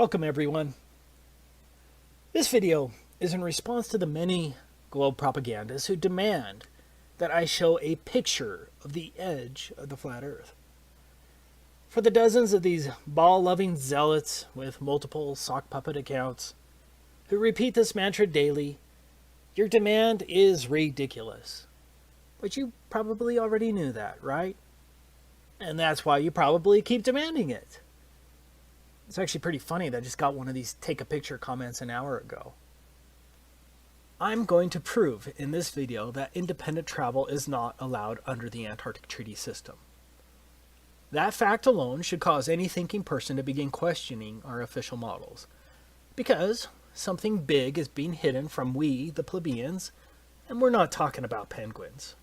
Welcome everyone. This video is in response to the many globe propagandists who demand that I show a picture of the edge of the flat earth. For the dozens of these ball-loving zealots with multiple sock puppet accounts who repeat this mantra daily, your demand is ridiculous. But you probably already knew that, right? And that's why you probably keep demanding it. It's actually pretty funny that I just got one of these take a picture comments an hour ago. I'm going to prove in this video that independent travel is not allowed under the Antarctic Treaty System. That fact alone should cause any thinking person to begin questioning our official models, because something big is being hidden from we, the plebeians, and we're not talking about penguins.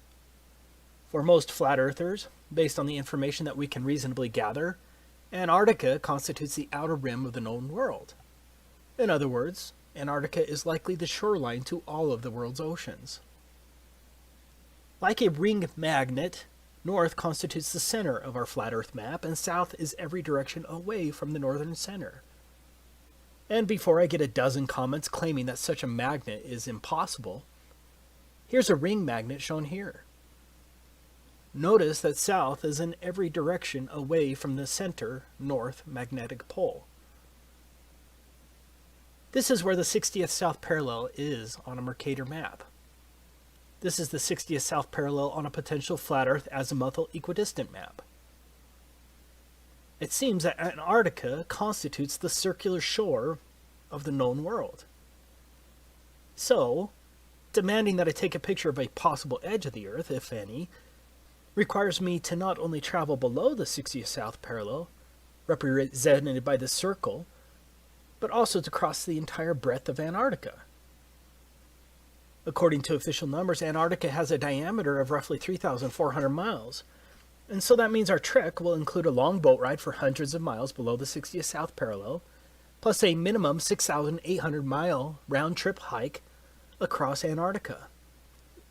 For most flat earthers, based on the information that we can reasonably gather, Antarctica constitutes the outer rim of the known world. In other words, Antarctica is likely the shoreline to all of the world's oceans. Like a ring magnet, north constitutes the center of our flat earth map, and south is every direction away from the northern center. And before I get a dozen comments claiming that such a magnet is impossible, here's a ring magnet shown here. Notice that south is in every direction away from the center north magnetic pole. This is where the 60th south parallel is on a Mercator map. This is the 60th south parallel on a potential flat earth azimuthal equidistant map. It seems that Antarctica constitutes the circular shore of the known world. So, demanding that I take a picture of a possible edge of the earth, if any, requires me to not only travel below the 60th south parallel, represented by the circle, but also to cross the entire breadth of Antarctica. According to official numbers, Antarctica has a diameter of roughly 3,400 miles, and so that means our trek will include a long boat ride for hundreds of miles below the 60th south parallel, plus a minimum 6,800-mile round-trip hike across Antarctica.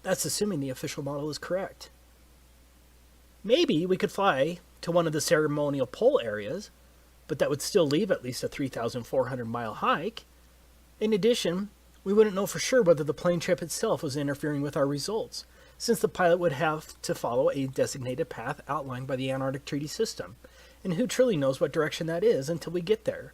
That's assuming the official model is correct. Maybe we could fly to one of the ceremonial pole areas, but that would still leave at least a 3,400-mile hike. In addition, we wouldn't know for sure whether the plane trip itself was interfering with our results, since the pilot would have to follow a designated path outlined by the Antarctic Treaty System, and who truly knows what direction that is until we get there.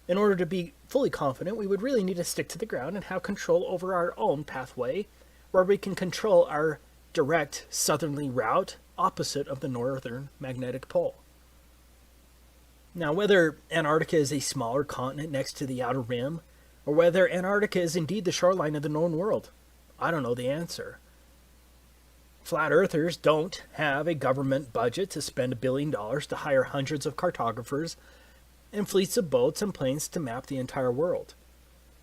In order to be fully confident, we would really need to stick to the ground and have control over our own pathway, where we can control our direct southerly route opposite of the northern magnetic pole. Now, whether Antarctica is a smaller continent next to the outer rim, or whether Antarctica is indeed the shoreline of the known world, I don't know the answer. Flat earthers don't have a government budget to spend $1 billion to hire hundreds of cartographers and fleets of boats and planes to map the entire world.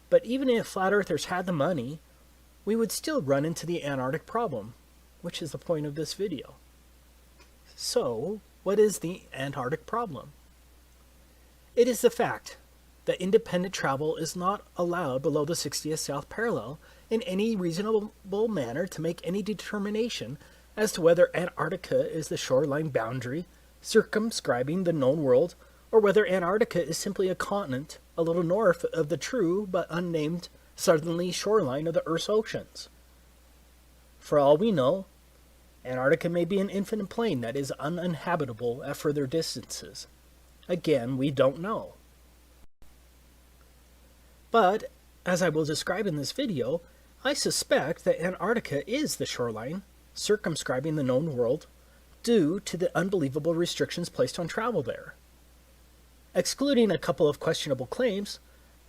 But even if flat earthers had the money, we would still run into the Antarctic problem, which is the point of this video. So, what is the Antarctic problem? It is the fact that independent travel is not allowed below the 60th south parallel in any reasonable manner to make any determination as to whether Antarctica is the shoreline boundary circumscribing the known world, or whether Antarctica is simply a continent a little north of the true but unnamed southerly shoreline of the Earth's oceans. For all we know, Antarctica may be an infinite plain that is uninhabitable at further distances. Again, we don't know. But, as I will describe in this video, I suspect that Antarctica is the shoreline circumscribing the known world due to the unbelievable restrictions placed on travel there. Excluding a couple of questionable claims,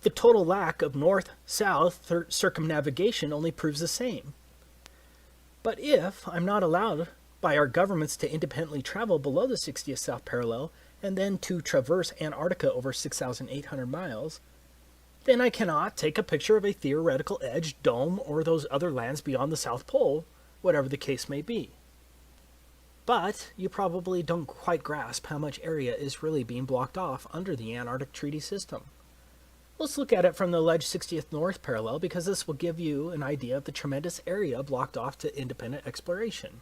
the total lack of north-south circumnavigation only proves the same. But if I'm not allowed by our governments to independently travel below the 60th south parallel and then to traverse Antarctica over 6,800 miles, then I cannot take a picture of a theoretical edge, dome, or those other lands beyond the South Pole, whatever the case may be. But you probably don't quite grasp how much area is really being blocked off under the Antarctic Treaty System. Let's look at it from the alleged 60th north parallel, because this will give you an idea of the tremendous area blocked off to independent exploration.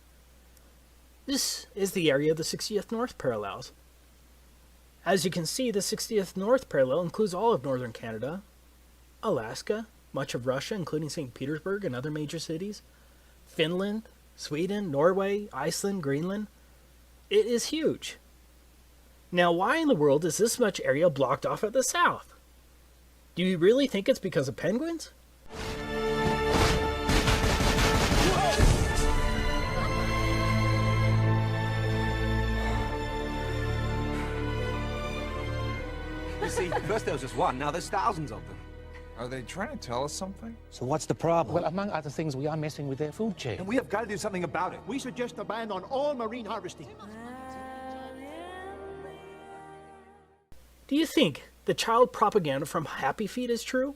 This is the area of the 60th north parallels. As you can see, the 60th North parallel includes all of northern Canada, Alaska, much of Russia, including St. Petersburg and other major cities, Finland, Sweden, Norway, Iceland, Greenland. It is huge. Now, why in the world is this much area blocked off at the south? Do you really think it's because of penguins? You see, first there was just one, now there's thousands of them. Are they trying to tell us something? So what's the problem? Well, among other things, we are messing with their food chain. And we have got to do something about it. We suggest a ban on all marine harvesting. Do you think the child propaganda from Happy Feet is true?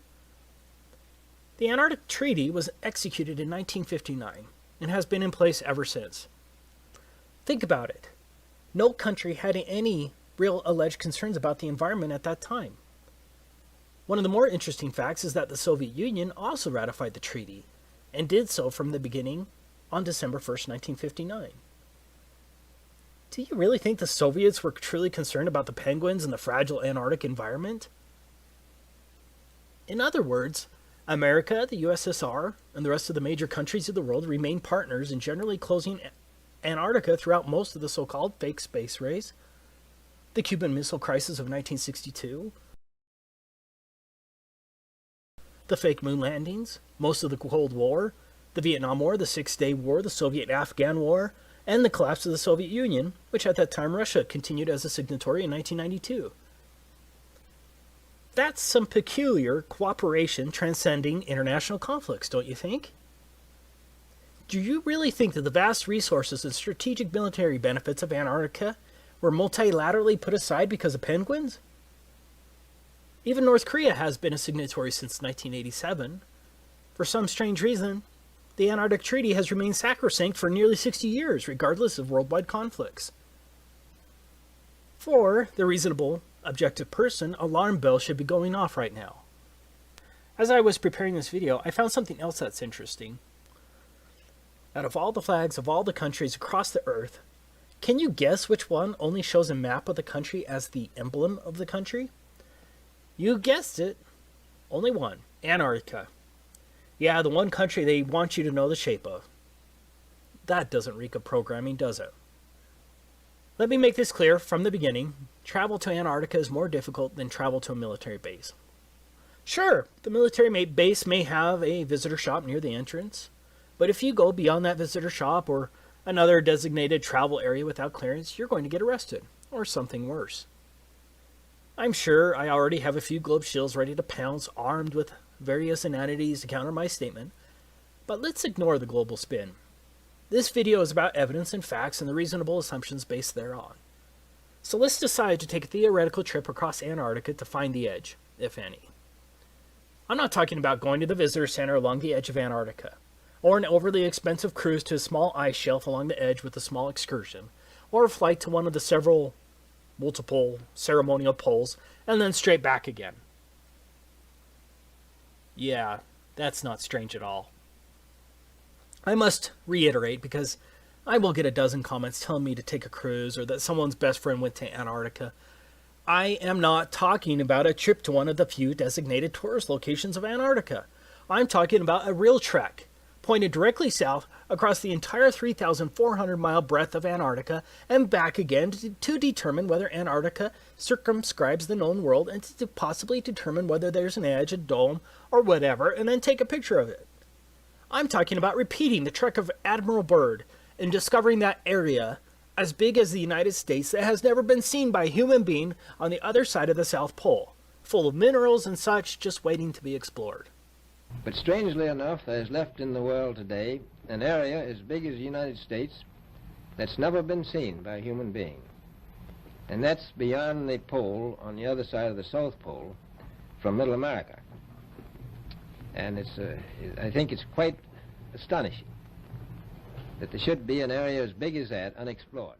The Antarctic Treaty was executed in 1959 and has been in place ever since. Think about it. No country had any real alleged concerns about the environment at that time. One of the more interesting facts is that the Soviet Union also ratified the treaty, and did so from the beginning on December 1st, 1959. Do you really think the Soviets were truly concerned about the penguins and the fragile Antarctic environment? In other words, America, the USSR, and the rest of the major countries of the world remained partners in generally closing Antarctica throughout most of the so-called fake space race, the Cuban Missile Crisis of 1962, the fake moon landings, most of the Cold War, the Vietnam War, the Six-Day War, the Soviet-Afghan War, and the collapse of the Soviet Union, which at that time Russia continued as a signatory in 1992. That's some peculiar cooperation transcending international conflicts, don't you think? Do you really think that the vast resources and strategic military benefits of Antarctica were multilaterally put aside because of penguins? Even North Korea has been a signatory since 1987. For some strange reason, the Antarctic Treaty has remained sacrosanct for nearly 60 years, regardless of worldwide conflicts. For the reasonable, objective person, alarm bells should be going off right now. As I was preparing this video, I found something else that's interesting. Out of all the flags of all the countries across the Earth, can you guess which one only shows a map of the country as the emblem of the country? You guessed it. Only one. Antarctica. Yeah, the one country they want you to know the shape of. That doesn't reek of programming, does it? Let me make this clear from the beginning. Travel to Antarctica is more difficult than travel to a military base. Sure, the military base may have a visitor shop near the entrance, but if you go beyond that visitor shop or another designated travel area without clearance, you're going to get arrested, or something worse. I'm sure I already have a few globe shields ready to pounce, armed with various inanities to counter my statement, but let's ignore the global spin. This video is about evidence and facts and the reasonable assumptions based thereon. So let's decide to take a theoretical trip across Antarctica to find the edge, if any. I'm not talking about going to the visitor center along the edge of Antarctica, or an overly expensive cruise to a small ice shelf along the edge with a small excursion, or a flight to one of the multiple ceremonial poles, and then straight back again. Yeah, that's not strange at all. I must reiterate, because I will get a dozen comments telling me to take a cruise or that someone's best friend went to Antarctica. I am not talking about a trip to one of the few designated tourist locations of Antarctica. I'm talking about a real trek, pointed directly south across the entire 3,400-mile breadth of Antarctica and back again to determine whether Antarctica circumscribes the known world and to possibly determine whether there's an edge, a dome, or whatever, and then take a picture of it. I'm talking about repeating the trek of Admiral Byrd and discovering that area as big as the United States that has never been seen by a human being on the other side of the South Pole, full of minerals and such just waiting to be explored. But strangely enough, there's left in the world today an area as big as the United States that's never been seen by a human being. And that's beyond the pole on the other side of the South Pole from Middle America. And I think it's quite astonishing that there should be an area as big as that unexplored.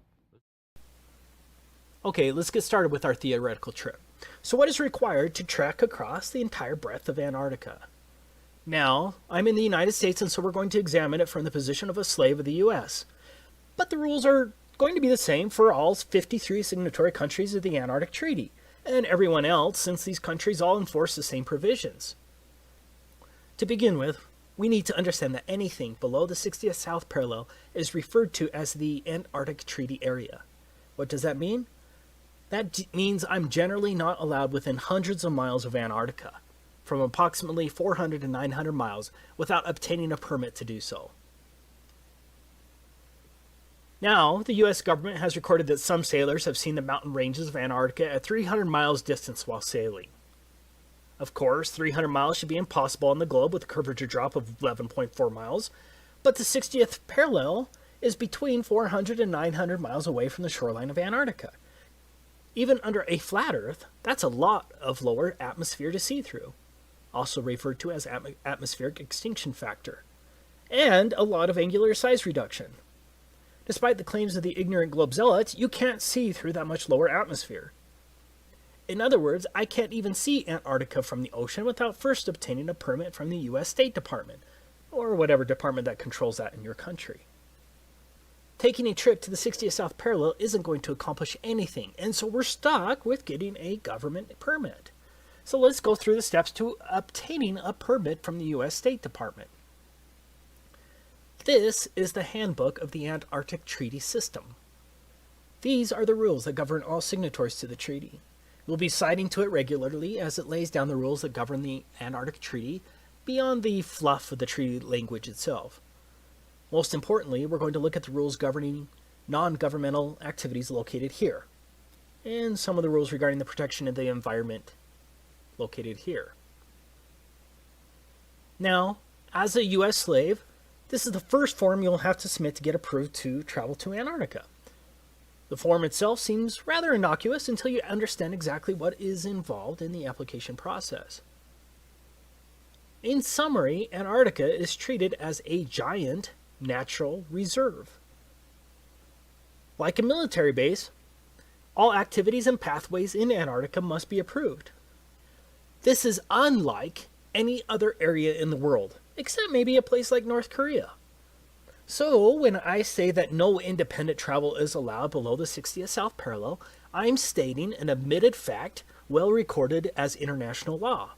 Okay, let's get started with our theoretical trip. So what is required to trek across the entire breadth of Antarctica? Now, I'm in the United States, and so we're going to examine it from the position of a slave of the U.S. But the rules are going to be the same for all 53 signatory countries of the Antarctic Treaty, and everyone else, since these countries all enforce the same provisions. To begin with, we need to understand that anything below the 60th south parallel is referred to as the Antarctic Treaty Area. What does that mean? That means I'm generally not allowed within hundreds of miles of Antarctica, from approximately 400 to 900 miles, without obtaining a permit to do so. Now, the U.S. government has recorded that some sailors have seen the mountain ranges of Antarctica at 300 miles distance while sailing. Of course, 300 miles should be impossible on the globe with a curvature drop of 11.4 miles, but the 60th parallel is between 400 and 900 miles away from the shoreline of Antarctica. Even under a flat Earth, that's a lot of lower atmosphere to see through, also referred to as atmospheric extinction factor, and a lot of angular size reduction. Despite the claims of the ignorant globe zealots, you can't see through that much lower atmosphere. In other words, I can't even see Antarctica from the ocean without first obtaining a permit from the U.S. State Department, or whatever department that controls that in your country. Taking a trip to the 60th South Parallel isn't going to accomplish anything, and so we're stuck with getting a government permit. So let's go through the steps to obtaining a permit from the U.S. State Department. This is the handbook of the Antarctic Treaty System. These are the rules that govern all signatories to the treaty. We'll be citing to it regularly as it lays down the rules that govern the Antarctic Treaty beyond the fluff of the treaty language itself. Most importantly, we're going to look at the rules governing non-governmental activities located here, and some of the rules regarding the protection of the environment located here. Now, as a U.S. slave, this is the first form you'll have to submit to get approved to travel to Antarctica. The form itself seems rather innocuous until you understand exactly what is involved in the application process. In summary, Antarctica is treated as a giant natural reserve. Like a military base, all activities and pathways in Antarctica must be approved. This is unlike any other area in the world, except maybe a place like North Korea. So, when I say that no independent travel is allowed below the 60th South Parallel, I'm stating an admitted fact well recorded as international law.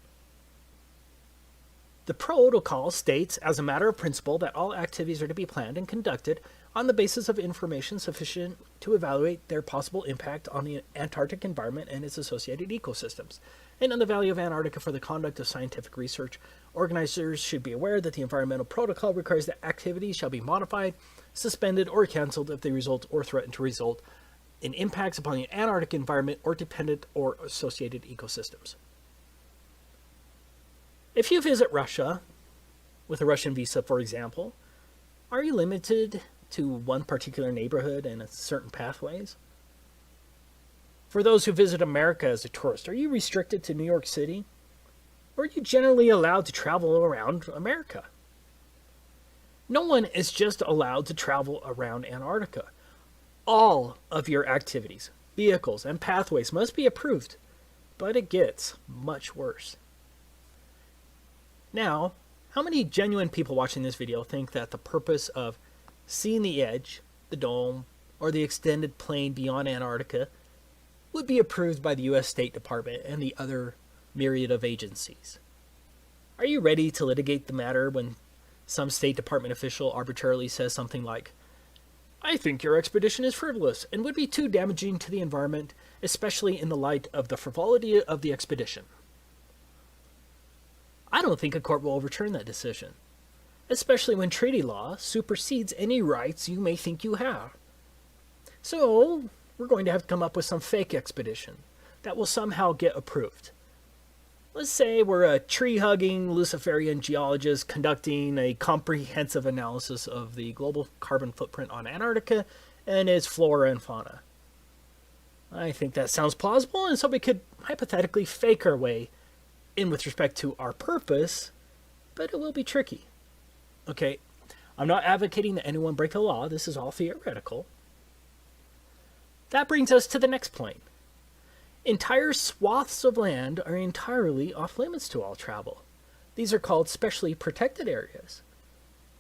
The protocol states, as a matter of principle, that all activities are to be planned and conducted on the basis of information sufficient to evaluate their possible impact on the Antarctic environment and its associated ecosystems, and on the value of Antarctica for the conduct of scientific research. Organizers should be aware that the environmental protocol requires that activities shall be modified, suspended, or canceled if they result or threaten to result in impacts upon the Antarctic environment or dependent or associated ecosystems. If you visit Russia, with a Russian visa, for example, are you limited to one particular neighborhood and certain pathways? For those who visit America as a tourist, are you restricted to New York City? Or are you generally allowed to travel around America? No one is just allowed to travel around Antarctica. All of your activities, vehicles, and pathways must be approved, but it gets much worse. Now, how many genuine people watching this video think that the purpose of seeing the edge, the dome, or the extended plain beyond Antarctica would be approved by the U.S. State Department and the other myriad of agencies? Are you ready to litigate the matter when some State Department official arbitrarily says something like, "I think your expedition is frivolous and would be too damaging to the environment, especially in the light of the frivolity of the expedition"? I don't think a court will overturn that decision, especially when treaty law supersedes any rights you may think you have. So, we're going to have to come up with some fake expedition that will somehow get approved. Let's say we're a tree-hugging Luciferian geologist conducting a comprehensive analysis of the global carbon footprint on Antarctica and its flora and fauna. I think that sounds plausible, and so we could hypothetically fake our way in with respect to our purpose, but it will be tricky. Okay, I'm not advocating that anyone break the law. This is all theoretical. That brings us to the next point. Entire swaths of land are entirely off limits to all travel. These are called specially protected areas.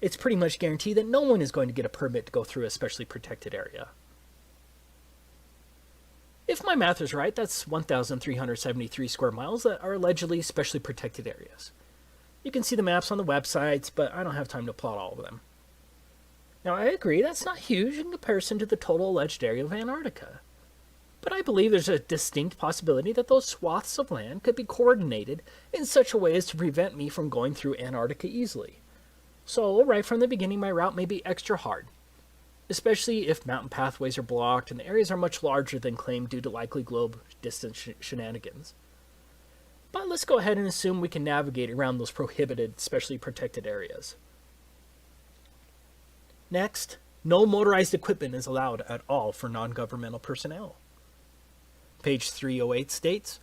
It's pretty much guaranteed that no one is going to get a permit to go through a specially protected area. If my math is right, that's 1,373 square miles that are allegedly specially protected areas. You can see the maps on the websites, but I don't have time to plot all of them. Now, I agree that's not huge in comparison to the total alleged area of Antarctica. But I believe there's a distinct possibility that those swaths of land could be coordinated in such a way as to prevent me from going through Antarctica easily. So, right from the beginning, my route may be extra hard, especially if mountain pathways are blocked and the areas are much larger than claimed due to likely globe distance shenanigans. But let's go ahead and assume we can navigate around those prohibited, specially protected areas. Next, no motorized equipment is allowed at all for non-governmental personnel. Page 308 states,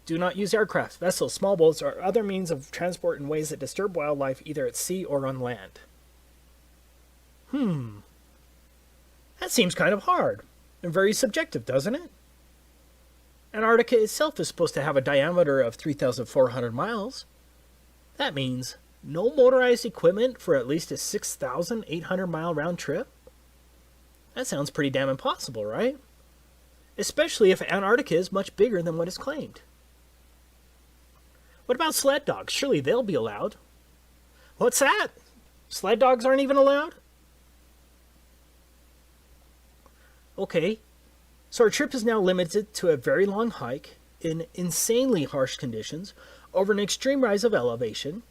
do not use aircraft, vessels, small boats, or other means of transport in ways that disturb wildlife either at sea or on land. That seems kind of hard and very subjective, doesn't it? Antarctica itself is supposed to have a diameter of 3,400 miles. That means no motorized equipment for at least a 6,800-mile round trip? That sounds pretty damn impossible, right? Especially if Antarctica is much bigger than what is claimed. What about sled dogs? Surely they'll be allowed. What's that? Sled dogs aren't even allowed? Okay, so our trip is now limited to a very long hike in insanely harsh conditions over an extreme rise of elevation.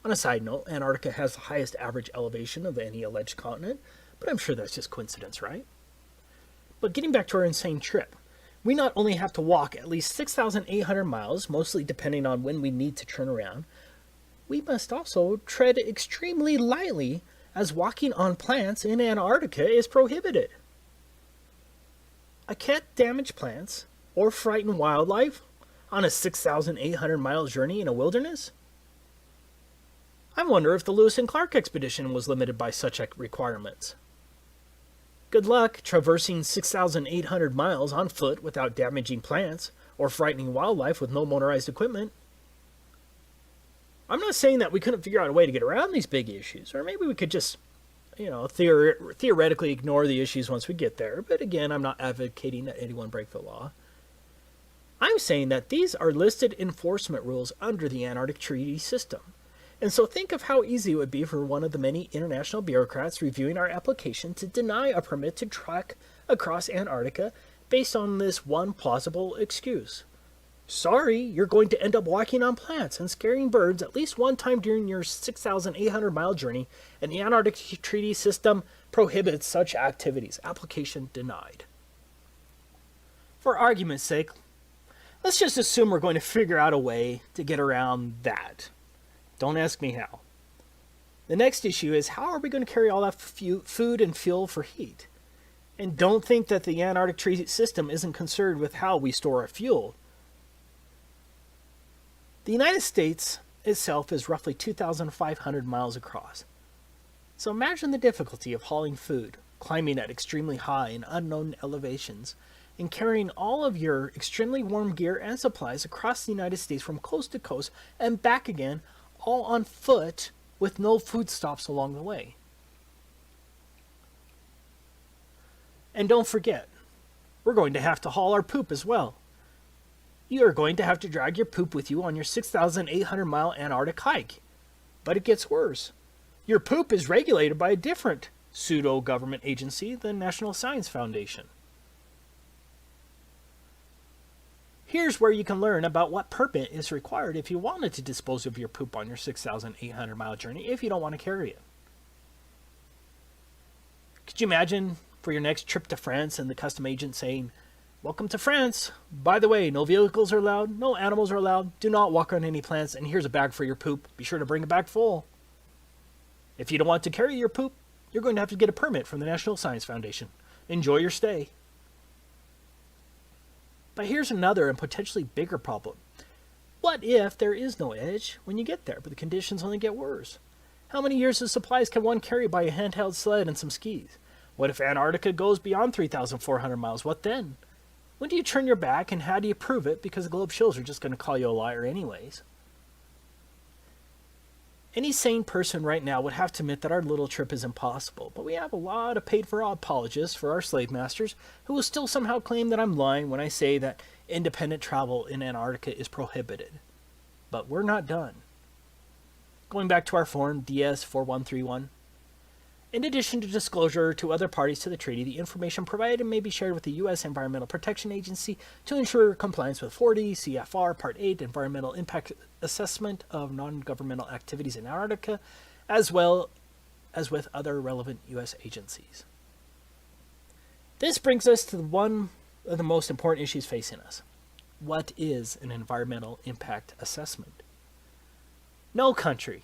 On a side note, Antarctica has the highest average elevation of any alleged continent, but I'm sure that's just coincidence, right? But getting back to our insane trip, we not only have to walk at least 6,800 miles, mostly depending on when we need to turn around, we must also tread extremely lightly as walking on plants in Antarctica is prohibited. I can't damage plants or frighten wildlife on a 6,800-mile journey in a wilderness? I wonder if the Lewis and Clark expedition was limited by such requirements. Good luck traversing 6,800 miles on foot without damaging plants or frightening wildlife with no motorized equipment. I'm not saying that we couldn't figure out a way to get around these big issues, or maybe we could just, theoretically ignore the issues once we get there. But again, I'm not advocating that anyone break the law. I'm saying that these are listed enforcement rules under the Antarctic Treaty System. And so think of how easy it would be for one of the many international bureaucrats reviewing our application to deny a permit to trek across Antarctica based on this one plausible excuse. Sorry, you're going to end up walking on plants and scaring birds at least one time during your 6,800-mile journey, and the Antarctic Treaty System prohibits such activities. Application denied. For argument's sake, let's just assume we're going to figure out a way to get around that. Don't ask me how. The next issue is, how are we going to carry all that food and fuel for heat? And don't think that the Antarctic Treaty System isn't concerned with how we store our fuel. The United States itself is roughly 2,500 miles across. So imagine the difficulty of hauling food, climbing at extremely high and unknown elevations, and carrying all of your extremely warm gear and supplies across the United States from coast to coast and back again, all on foot with no food stops along the way. And don't forget, we're going to have to haul our poop as well. You are going to have to drag your poop with you on your 6,800-mile Antarctic hike. But it gets worse. Your poop is regulated by a different pseudo-government agency, the National Science Foundation. Here's where you can learn about what permit is required if you wanted to dispose of your poop on your 6,800-mile journey if you don't want to carry it. Could you imagine for your next trip to France and the custom agent saying, "Welcome to France. By the way, no vehicles are allowed, no animals are allowed, do not walk on any plants, and here's a bag for your poop. Be sure to bring it back full." If you don't want to carry your poop, you're going to have to get a permit from the National Science Foundation. Enjoy your stay. But here's another and potentially bigger problem. What if there is no edge when you get there, but the conditions only get worse? How many years of supplies can one carry by a handheld sled and some skis? What if Antarctica goes beyond 3,400 miles? What then? When do you turn your back, and how do you prove it? Because the globe shows are just going to call you a liar anyways. Any sane person right now would have to admit that our little trip is impossible, but we have a lot of paid-for apologists for our slave masters who will still somehow claim that I'm lying when I say that independent travel in Antarctica is prohibited. But we're not done. Going back to our form DS4131, in addition to disclosure to other parties to the treaty, the information provided may be shared with the U.S. Environmental Protection Agency to ensure compliance with 40 CFR Part 8 Environmental Impact Assessment of Non-Governmental Activities in Antarctica, as well as with other relevant U.S. agencies. This brings us to one of the most important issues facing us. What is an environmental impact assessment? No country,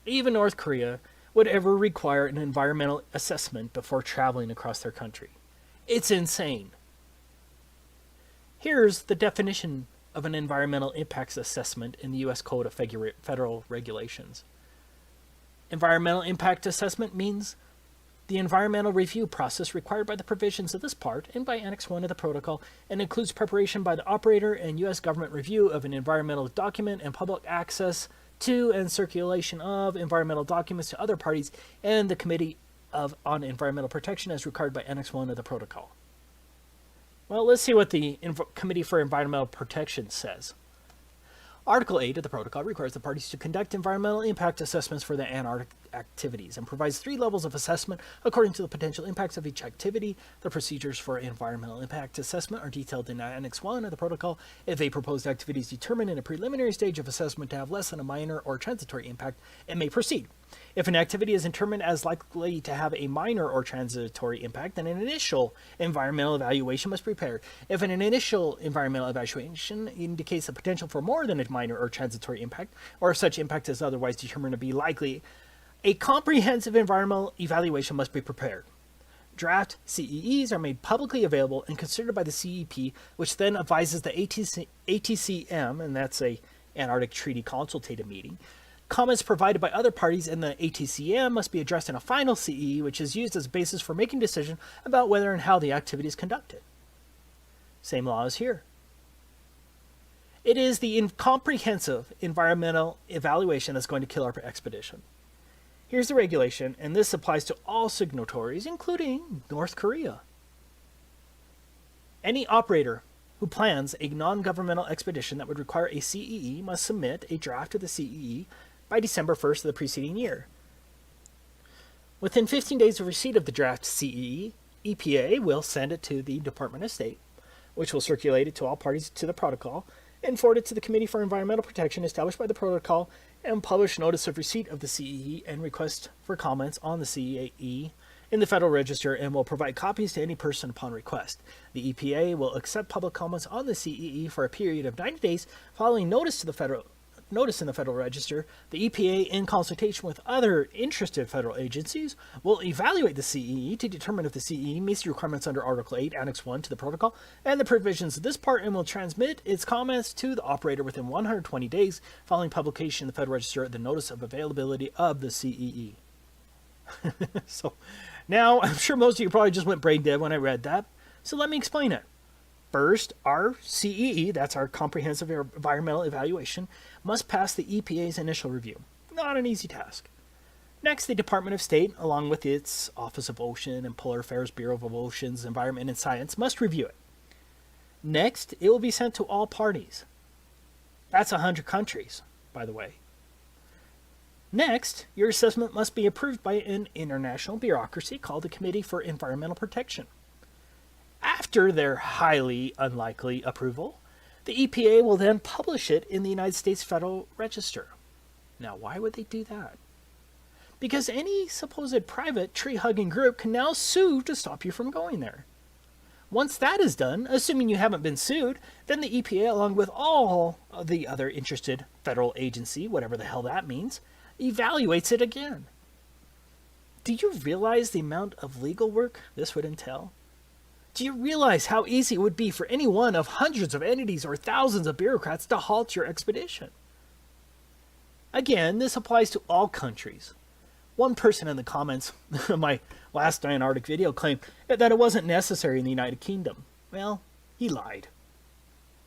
even North Korea, would ever require an environmental assessment before traveling across their country. It's insane. Here's the definition of an environmental impacts assessment in the U.S. Code of Federal Regulations. Environmental impact assessment means the environmental review process required by the provisions of this part and by Annex 1 of the Protocol, and includes preparation by the operator and U.S. government review of an environmental document and public access to and circulation of environmental documents to other parties and the Committee on Environmental Protection as required by Annex 1 of the Protocol. Well, let's see what the Committee for Environmental Protection says. Article 8 of the Protocol requires the parties to conduct environmental impact assessments for the Antarctic activities and provides 3 levels of assessment according to the potential impacts of each activity. The procedures for environmental impact assessment are detailed in Annex 1 of the Protocol. If a proposed activity is determined in a preliminary stage of assessment to have less than a minor or transitory impact, it may proceed. If an activity is determined as likely to have a minor or transitory impact, then an initial environmental evaluation must be prepared. If an initial environmental evaluation indicates the potential for more than a minor or transitory impact, or if such impact is otherwise determined to be likely, a comprehensive environmental evaluation must be prepared. Draft CEEs are made publicly available and considered by the CEP, which then advises the ATCM, and that's a Antarctic Treaty Consultative Meeting. Comments provided by other parties in the ATCM must be addressed in a final CEE, which is used as a basis for making a decision about whether and how the activity is conducted. Same law as here. It is the comprehensive environmental evaluation that's going to kill our expedition. Here's the regulation, and this applies to all signatories, including North Korea. Any operator who plans a non-governmental expedition that would require a CEE must submit a draft of the CEE by December 1st of the preceding year. Within 15 days of receipt of the draft CEE, EPA will send it to the Department of State, which will circulate it to all parties to the protocol, and forward it to the Committee for Environmental Protection established by the protocol, and publish notice of receipt of the CEE and request for comments on the CEE in the Federal Register, and will provide copies to any person upon request. The EPA will accept public comments on the CEE for a period of 90 days following notice in the Federal Register. The EPA, in consultation with other interested federal agencies, will evaluate the CEE to determine if the CEE meets the requirements under Article 8, Annex 1 to the Protocol and the provisions of this part, and will transmit its comments to the operator within 120 days following publication in the Federal Register of the notice of availability of the CEE. So, now, I'm sure most of you probably just went brain dead when I read that, so let me explain it. First, our CEE, that's our Comprehensive Environmental Evaluation, must pass the EPA's initial review. Not an easy task. Next, the Department of State, along with its Office of Ocean and Polar Affairs Bureau of Oceans, Environment, and Science, must review it. Next, it will be sent to all parties. That's 100 countries, by the way. Next, your assessment must be approved by an international bureaucracy called the Committee for Environmental Protection. After their highly unlikely approval, the EPA will then publish it in the United States Federal Register. Now, why would they do that? Because any supposed private tree-hugging group can now sue to stop you from going there. Once that is done, assuming you haven't been sued, then the EPA, along with all of the other interested federal agency, whatever the hell that means, evaluates it again. Do you realize the amount of legal work this would entail? Do you realize how easy it would be for any one of hundreds of entities or thousands of bureaucrats to halt your expedition? Again, this applies to all countries. One person in the comments of my last Antarctic video claimed that it wasn't necessary in the United Kingdom. Well, he lied.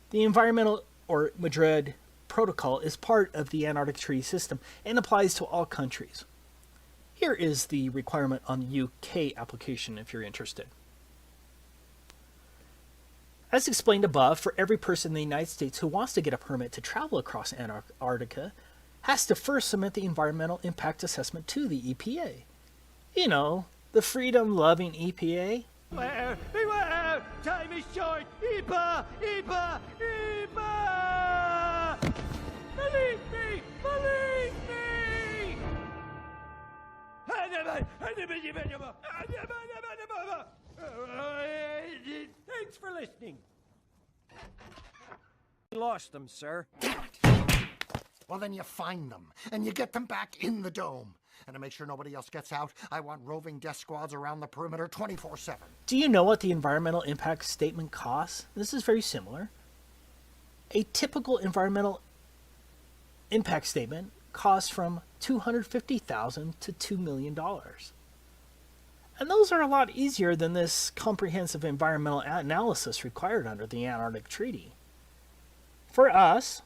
The Environmental or Madrid Protocol is part of the Antarctic Treaty System and applies to all countries. Here is the requirement on the UK application if you're interested. As explained above, for every person in the United States who wants to get a permit to travel across Antarctica, has to first submit the environmental impact assessment to the EPA. You know, the freedom-loving EPA. Beware! Beware! Time is short! EPA! EPA! EPA! Believe me! Believe me! Thanks for listening. Lost them, sir. Damn it! Well, then you find them, and you get them back in the dome. And to make sure nobody else gets out, I want roving death squads around the perimeter 24/7. Do you know what the environmental impact statement costs? This is very similar. A typical environmental impact statement costs from $250,000 to $2 million. And those are a lot easier than this comprehensive environmental analysis required under the Antarctic Treaty. For us,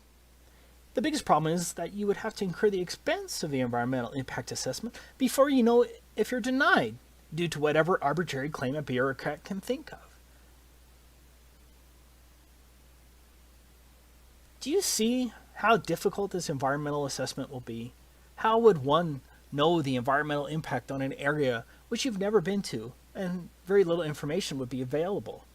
the biggest problem is that you would have to incur the expense of the environmental impact assessment before you know if you're denied, due to whatever arbitrary claim a bureaucrat can think of. Do you see how difficult this environmental assessment will be? How would one know the environmental impact on an area which you've never been to, and very little information would be available?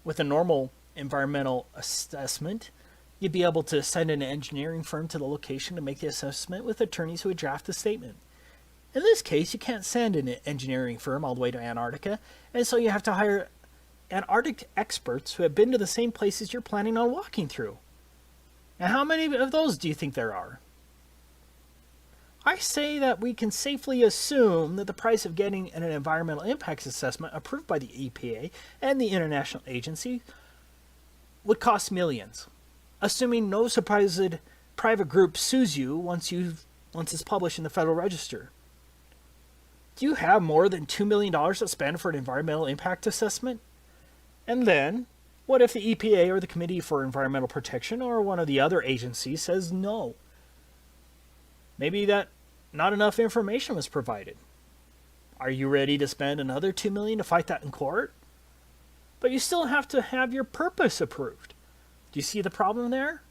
With a normal environmental assessment, you'd be able to send an engineering firm to the location to make the assessment with attorneys who would draft the statement. In this case, you can't send an engineering firm all the way to Antarctica, and so you have to hire Antarctic experts who have been to the same places you're planning on walking through. And how many of those do you think there are? I say that we can safely assume that the price of getting an environmental impacts assessment approved by the EPA and the international agency would cost millions, assuming no supposed private group sues you once it's published in the Federal Register. Do you have more than $2 million to spend for an environmental impact assessment? And then, what if the EPA or the Committee for Environmental Protection or one of the other agencies says no? Maybe that not enough information was provided. Are you ready to spend another $2 million to fight that in court? But you still have to have your purpose approved. Do you see the problem there?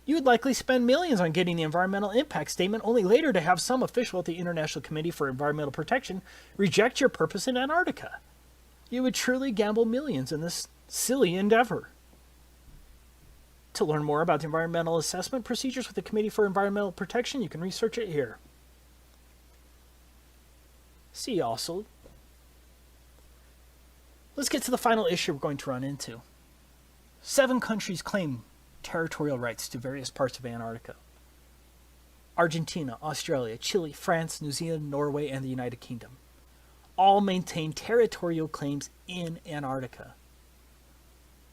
You would likely spend millions on getting the environmental impact statement, only later to have some official at the International Committee for Environmental Protection reject your purpose in Antarctica. You would truly gamble millions in this silly endeavor. To learn more about the environmental assessment procedures with the Committee for Environmental Protection, you can research it here. See also, let's get to the final issue we're going to run into. 7 countries claim territorial rights to various parts of Antarctica. Argentina, Australia, Chile, France, New Zealand, Norway, and the United Kingdom all maintain territorial claims in Antarctica.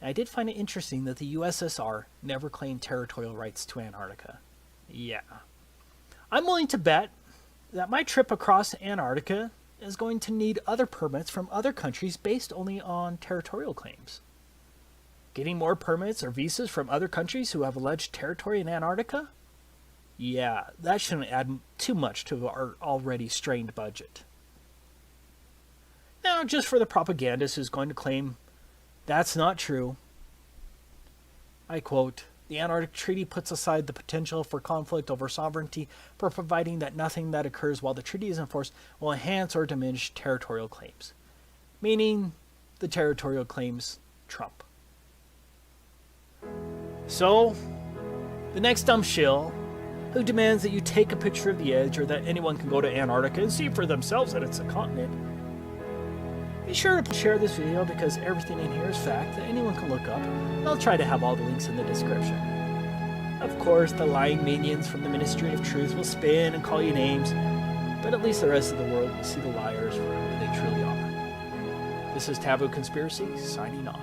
I did find it interesting that the USSR never claimed territorial rights to Antarctica. Yeah. I'm willing to bet that my trip across Antarctica is going to need other permits from other countries based only on territorial claims. Getting more permits or visas from other countries who have alleged territory in Antarctica? Yeah, that shouldn't add too much to our already strained budget. Now, just for the propagandist who's going to claim that's not true, I quote, "The Antarctic Treaty puts aside the potential for conflict over sovereignty for providing that nothing that occurs while the treaty is enforced will enhance or diminish territorial claims." Meaning, the territorial claims trump. So, the next dumb shill who demands that you take a picture of the edge or that anyone can go to Antarctica and see for themselves that it's a continent, be sure to share this video because everything in here is fact that anyone can look up, and I'll try to have all the links in the description. Of course, the lying minions from the Ministry of Truth will spin and call you names, but at least the rest of the world will see the liars for who they truly are. This is Taboo Conspiracy, signing off.